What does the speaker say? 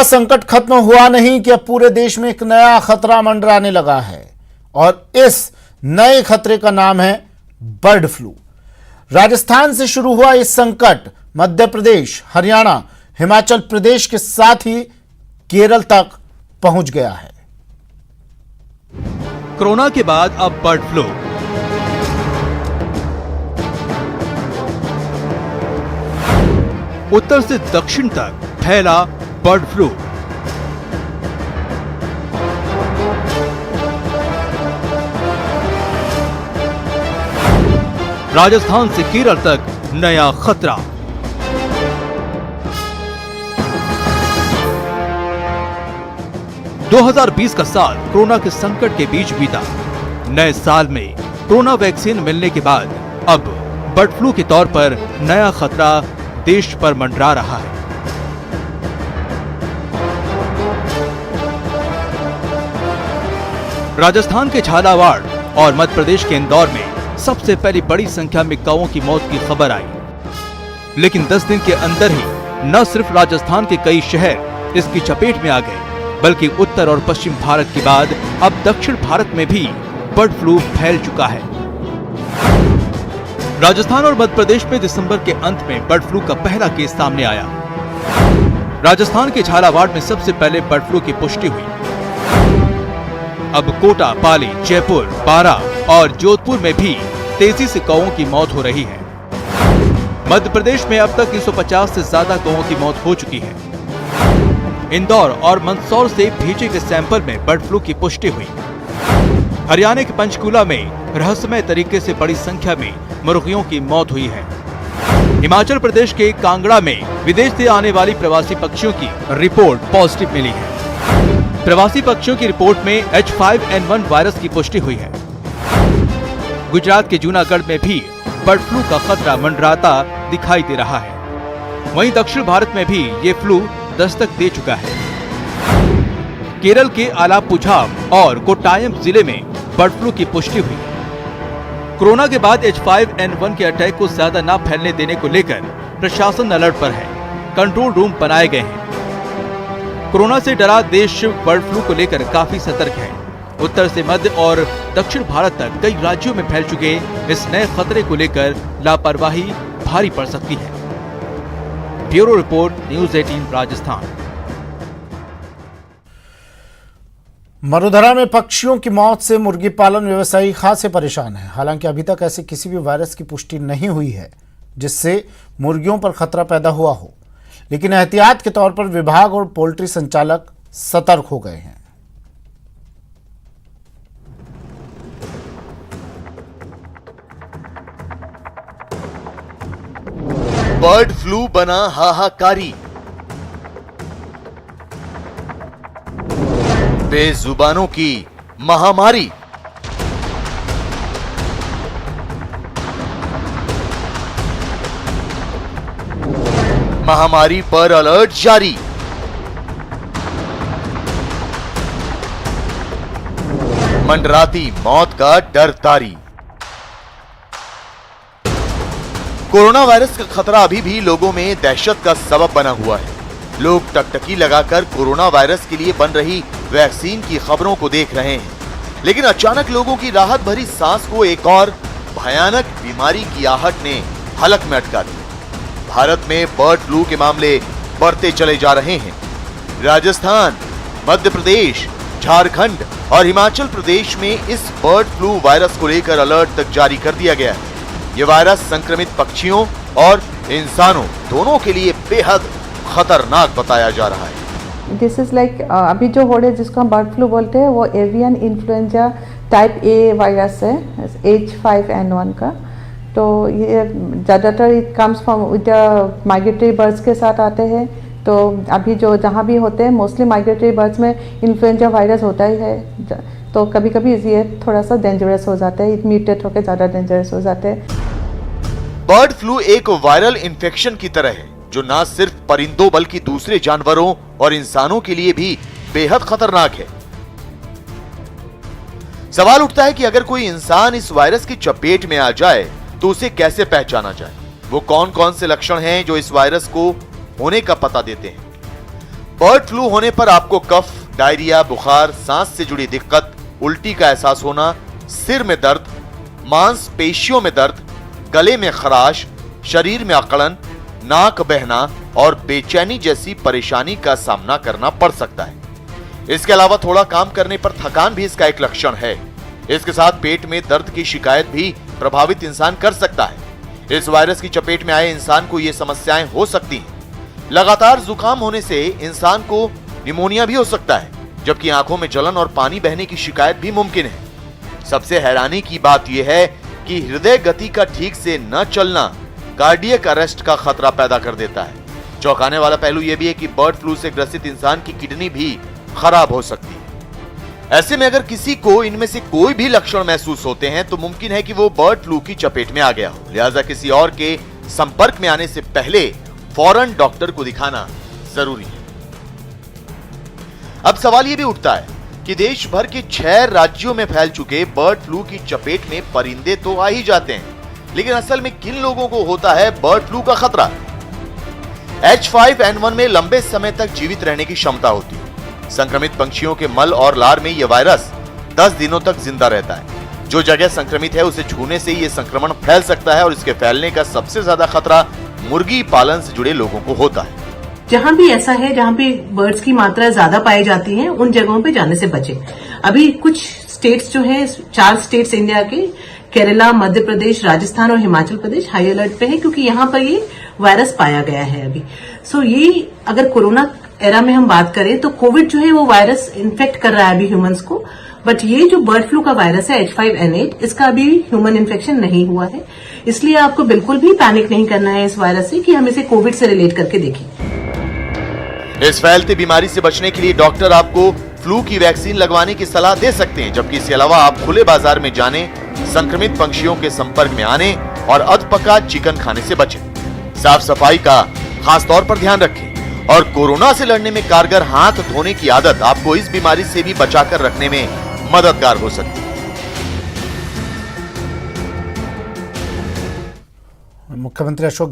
संकट खत्म हुआ नहीं कि अब पूरे देश में एक नया खतरा मंडराने लगा है और इस नए खतरे का नाम है बर्ड फ्लू। राजस्थान से शुरू हुआ इस संकट मध्य प्रदेश, हरियाणा, हिमाचल प्रदेश के साथ ही केरल तक पहुंच गया है। कोरोना के बाद अब बर्ड फ्लू। उत्तर से दक्षिण तक फैला बर्ड फ्लू। राजस्थान से केरल तक नया खतरा। – 2020 का साल कोरोना के संकट के बीच बीता। नए साल में कोरोना वैक्सीन मिलने के बाद अब बर्ड फ्लू के तौर पर नया खतरा देश पर मंडरा रहा है। राजस्थान के झालावाड़ और मध्य प्रदेश के इंदौर में सबसे पहली बड़ी संख्या में कौओं की मौत की खबर आई, लेकिन 10 दिन के अंदर ही न सिर्फ राजस्थान के कई शहर इसकी चपेट में आ गए, बल्कि उत्तर और पश्चिम भारत के बाद अब दक्षिण भारत में भी बर्ड फ्लू फैल चुका है। राजस्थान और मध्य प्रदेश में दिसंबर के अंत में बर्ड फ्लू का पहला केस सामने आया। राजस्थान के झालावाड़ में सबसे पहले बर्ड फ्लू की पुष्टि हुई। अब कोटा, पाली, जयपुर, बारा और जोधपुर में भी तेजी से कौओं की मौत हो रही है। मध्य प्रदेश में अब तक 350 से ज्यादा कौओं की मौत हो चुकी है। इंदौर और मंदसौर से भेजे गए सैंपल में बर्ड फ्लू की पुष्टि हुई। हरियाणा के पंचकूला में रहस्यमय तरीके से बड़ी संख्या में मुर्गियों की मौत हुई है। हिमाचल प्रदेश के कांगड़ा में विदेश से आने वाली प्रवासी पक्षियों की रिपोर्ट पॉजिटिव मिली है। प्रवासी पक्षियों की रिपोर्ट में H5N1 वायरस की पुष्टि हुई है। गुजरात के जूनागढ़ में भी बर्ड फ्लू का खतरा मंडराता दिखाई दे रहा है। वहीं दक्षिण भारत में भी ये फ्लू दस्तक दे चुका है। केरल के आलापुझा और कोट्टायम जिले में बर्ड फ्लू की पुष्टि हुई। कोरोना के बाद H5N1 के अटैक को ज्यादा न फैलने देने को लेकर प्रशासन अलर्ट पर है। कंट्रोल रूम बनाए गए हैं। कोरोना से डरा देश बर्ड फ्लू को लेकर काफी सतर्क है। उत्तर से मध्य और दक्षिण भारत तक कई राज्यों में फैल चुके इस नए खतरे को लेकर लापरवाही भारी पड़ सकती है। Bureau report, news 18 Rajasthan. Marudhara में पक्षियों की मौत से मुर्गी पालन व्यवसायी खासे परेशान है। हालांकि अभी तक ऐसे किसी भी वायरस की पुष्टि नहीं हुई है जिससे मुर्गियों पर खतरा पैदा हुआ हो, लेकिन एहतियात के तौर पर विभाग और पोल्ट्री संचालक सतर्क हो गए हैं। बर्ड फ्लू बना हाहाकारी। बेजुबानों की महामारी। महामारी पर अलर्ट जारी। मंडराती मौत का डर तारी। कोरोना वायरस का खतरा अभी भी लोगों में दहशत का सबब बना हुआ है। लोग टकटकी लगाकर कोरोना वायरस के लिए बन रही वैक्सीन की खबरों को देख रहे हैं, लेकिन अचानक लोगों की राहत भरी सांस को एक और भयानक बीमारी की आहट ने हलक में अटका दिया। भारत में बर्ड फ्लू के मामले बढ़ते चले जा रहे हैं। राजस्थान, मध्य प्रदेश, झारखंड और हिमाचल प्रदेश में इस बर्ड फ्लू वायरस को लेकर अलर्ट तक जारी कर दिया गया है। ये वायरस संक्रमित पक्षियों और इंसानों दोनों के लिए बेहद खतरनाक बताया जा रहा है। दिस इज लाइक अभी जो हो रहा है जिसको हम बर्ड फ्लू बोलते हैं वो avian influenza type A virus है H5N1 का। तो ये ज़्यादातर it comes from with migratory birds के साथ आते हैं। तो अभी जो जहाँ भी होते हैं मोस्टली माइग्रेटरी बर्ड्स में इन्फ्लुएंजा वायरस होता ही है। तो कभी कभी ये थोड़ा सा डेंजरस हो जाता है, म्यूटेट होकर ज़्यादा डेंजरस हो जाते हैं। बर्ड फ्लू एक वायरल इन्फेक्शन की तरह है जो न सिर्फ परिंदों बल्कि दूसरे जानवरों और इंसानों के लिए भी बेहद खतरनाक है। सवाल उठता है कि अगर कोई इंसान इस वायरस की चपेट में आ जाए तो उसे कैसे पहचाना जाए। वो कौन कौन से लक्षण हैं जो इस वायरस को होने का पता देते हैं। बर्ड फ्लू होने पर आपको कफ, डायरिया, बुखार, सांस से जुड़ी दिक्कत, उल्टी का एहसास होना, सिर में दर्द, मांसपेशियों में दर्द, गले में खराश, शरीर में अकड़न, नाक बहना और बेचैनी जैसी परेशानी का सामना करना पड़ सकता है। इसके अलावा थोड़ा काम करने पर थकान भी इसका एक लक्षण है। इसके साथ पेट में दर्द की शिकायत भी प्रभावित इंसान कर सकता है। इस वायरस की चपेट में आए इंसान को ये समस्याएं हो सकती हैं। लगातार जुकाम होने से इंसान को निमोनिया भी हो सकता है, जबकि आंखों में जलन और पानी बहने की शिकायत भी मुमकिन है। सबसे हैरानी की बात यह है कि हृदय गति का ठीक से न चलना कार्डियक अरेस्ट का खतरा पैदा कर देता है। चौंकाने वाला पहलू यह भी है कि बर्ड फ्लू से ग्रसित इंसान की किडनी भी खराब हो सकती है। ऐसे में अगर किसी को इनमें से कोई भी लक्षण महसूस होते हैं तो मुमकिन है कि वो बर्ड फ्लू की चपेट में आ गया हो। लिहाजा किसी और के संपर्क में आने से पहले फौरन डॉक्टर को दिखाना जरूरी है। अब सवाल यह भी उठता है कि देश भर के 6 राज्यों में फैल चुके बर्ड फ्लू की चपेट में परिंदे तो आ ही जाते हैं, लेकिन असल में किन लोगों को होता है बर्ड फ्लू का खतरा? H5N1 में लंबे समय तक जीवित रहने की क्षमता होती है। संक्रमित पंछियों के मल और लार में यह वायरस 10 दिनों तक जिंदा रहता है। जो जगह संक्रमित है उसे छूने से यह संक्रमण फैल सकता है और इसके फैलने का सबसे ज्यादा खतरा मुर्गी पालन से जुड़े लोगों को होता है। जहां भी ऐसा है, जहां पे बर्ड्स की मात्रा ज्यादा पाई जाती है, उन जगहों पे जाने से बचे। अभी कुछ स्टेट्स जो है, 4 स्टेट्स इंडिया के, केरला, मध्य प्रदेश, राजस्थान और हिमाचल प्रदेश हाई अलर्ट पे है, क्योंकि यहाँ पर ये वायरस पाया गया है अभी। सो ये अगर कोरोना एरा में हम बात करें तो कोविड जो है वो वायरस इन्फेक्ट कर रहा है अभी ह्यूमंस को, बट ये जो बर्ड फ्लू का वायरस है H5N8, इसका अभी ह्यूमन इन्फेक्शन नहीं हुआ है। इसलिए आपको बिल्कुल भी पैनिक नहीं करना है इस वायरस से कि हम इसे कोविड से रिलेट करके देखें। इस फैलती बीमारी से बचने के लिए डॉक्टर आपको फ्लू की वैक्सीन लगवाने की सलाह दे सकते हैं, जबकि इसके अलावा आप खुले बाजार में जाने, संक्रमित पंछियों के संपर्क में आने और अधपका चिकन खाने से बचें। साफ सफाई का खास तौर पर ध्यान रखें और कोरोना से लड़ने में कारगर हाथ धोने की आदत आपको इस बीमारी से भी बचाकर रखने में मददगार हो सकती है। मुख्यमंत्री अशोक